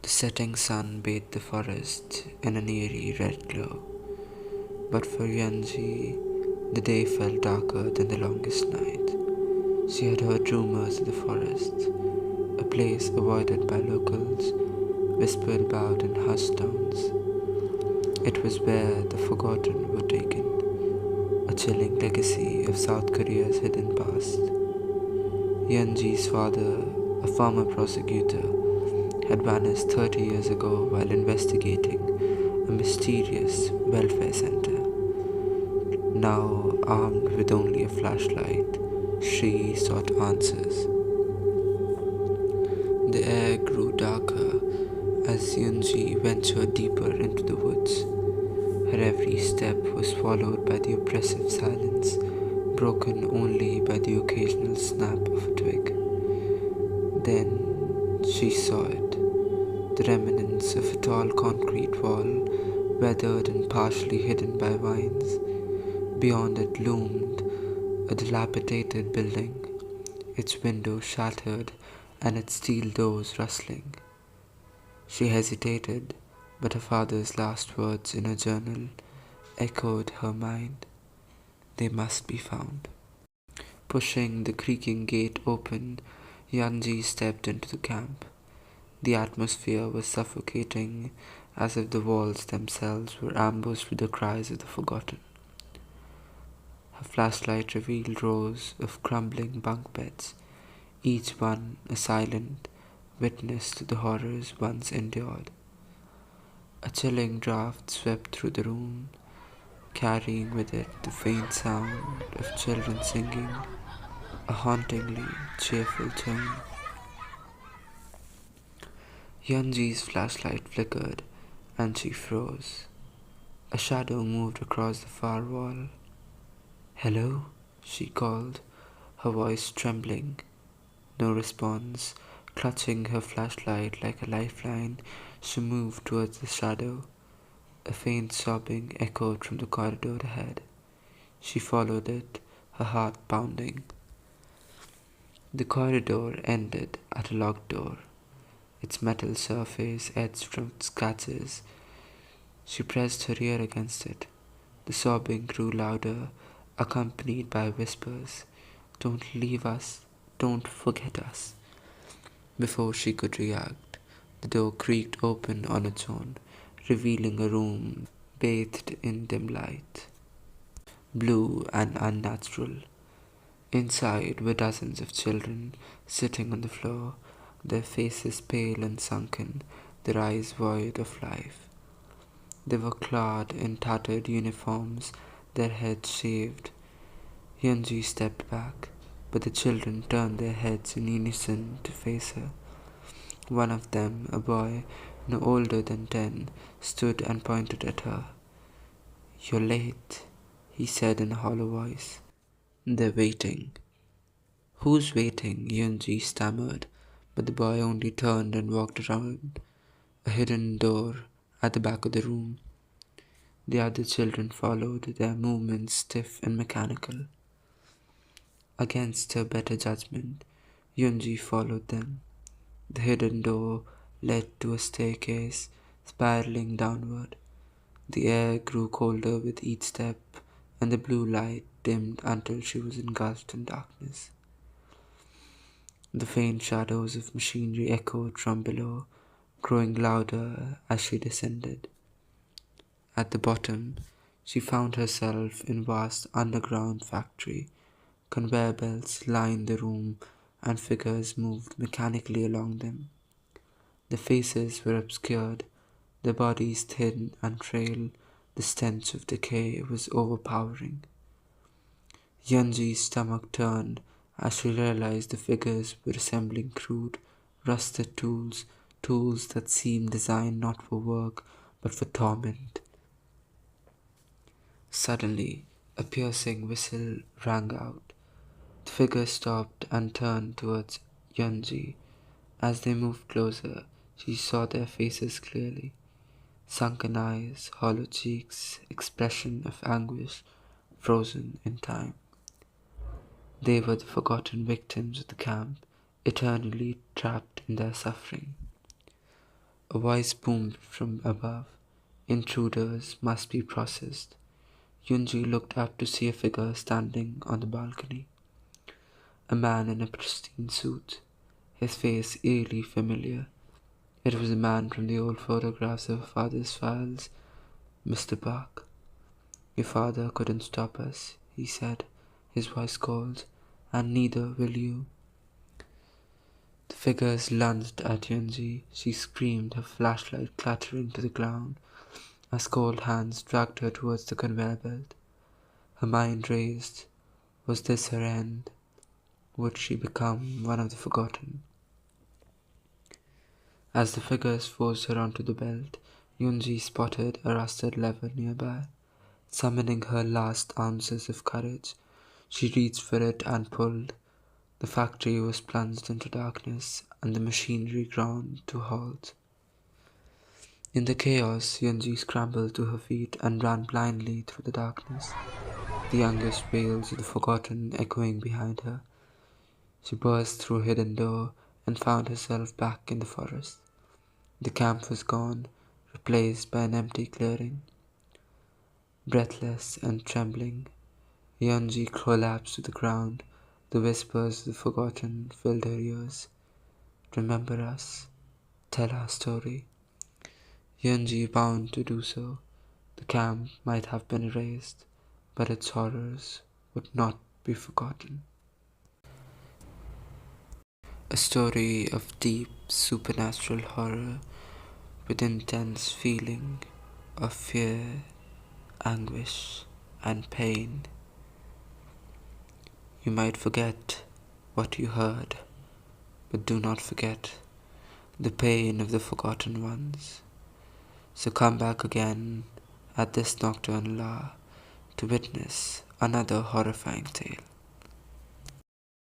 The setting sun bathed the forest in an eerie red glow, but for Yanji, the day felt darker than the longest night. She had heard rumors of the forest, a place avoided by locals, whispered about in hushed tones. It was where the forgotten were taken, a chilling legacy of South Korea's hidden past. Yanji's father, a former prosecutor, had vanished 30 years ago while investigating a mysterious welfare center. Now, armed with only a flashlight, she sought answers. The air grew darker as Yunji ventured deeper into the woods. Her every step was followed by the oppressive silence, broken only by the occasional snap of a twig. Then she saw it, the remnants of a tall concrete wall, weathered and partially hidden by vines. Beyond it loomed a dilapidated building, its windows shattered and its steel doors rustling. She hesitated, but her father's last words in her journal echoed her mind. They must be found. Pushing the creaking gate open, Yanji stepped into the camp. The atmosphere was suffocating, as if the walls themselves were ambushed with the cries of the forgotten. Her flashlight revealed rows of crumbling bunk beds, each one a silent witness to the horrors once endured. A chilling draught swept through the room, carrying with it the faint sound of children singing, a hauntingly cheerful tune. Yunji's flashlight flickered, and she froze. A shadow moved across the far wall. "Hello?" she called, her voice trembling. No response. Clutching her flashlight like a lifeline, she moved towards the shadow. A faint sobbing echoed from the corridor ahead. She followed it, her heart pounding. The corridor ended at a locked door, its metal surface edged from scratches. She pressed her ear against it. The sobbing grew louder, accompanied by whispers. "Don't leave us. Don't forget us." Before she could react, the door creaked open on its own, revealing a room bathed in dim light, blue and unnatural. Inside were dozens of children sitting on the floor, their faces pale and sunken, their eyes void of life. They were clad in tattered uniforms, their heads shaved. Hyunji stepped back, but the children turned their heads in unison to face her. One of them, a boy no older than 10, stood and pointed at her. "You're late," he said in a hollow voice. "They're waiting." "Who's waiting?" Yunji stammered, but the boy only turned and walked around a hidden door at the back of the room. The other children followed, their movements stiff and mechanical. Against her better judgment, Yunji followed them. The hidden door led to a staircase spiraling downward. The air grew colder with each step, and the blue light dimmed until she was engulfed in darkness. The faint shadows of machinery echoed from below, growing louder as she descended. At the bottom, she found herself in a vast underground factory. Conveyor belts lined the room, and figures moved mechanically along them. The faces were obscured, their bodies thin and frail. The stench of decay was overpowering. Yunji's stomach turned as she realized the figures were assembling crude, rusted tools, tools that seemed designed not for work but for torment. Suddenly, a piercing whistle rang out. The figures stopped and turned towards Yunji. As they moved closer, she saw their faces clearly. Sunken eyes, hollow cheeks, expression of anguish, frozen in time. They were the forgotten victims of the camp, eternally trapped in their suffering. A voice boomed from above. Intruders must be processed. Yunji looked up to see a figure standing on the balcony. A man in a pristine suit, his face eerily familiar. It was the man from the old photographs of her father's files, Mr. Park. Your father couldn't stop us, he said, his voice cold, and neither will you. The figures lunged at Yunji. She screamed, her flashlight clattering to the ground, as cold hands dragged her towards the conveyor belt. Her mind raced. Was this her end? Would she become one of the forgotten? As the figures forced her onto the belt, Yunji spotted a rusted lever nearby. Summoning her last ounces of courage, she reached for it and pulled. The factory was plunged into darkness, and the machinery ground to a halt. In the chaos, Yunji scrambled to her feet and ran blindly through the darkness, the youngest wails of the forgotten echoing behind her. She burst through a hidden door and found herself back in the forest. The camp was gone, replaced by an empty clearing. Breathless and trembling, Yunji collapsed to the ground. The whispers of the forgotten filled her ears. Remember us. Tell our story. Yunji bound to do so. The camp might have been erased, but its horrors would not be forgotten. A story of deep supernatural horror with intense feeling of fear, anguish, and pain. You might forget what you heard, but do not forget the pain of the forgotten ones. So come back again at this nocturnal hour to witness another horrifying tale.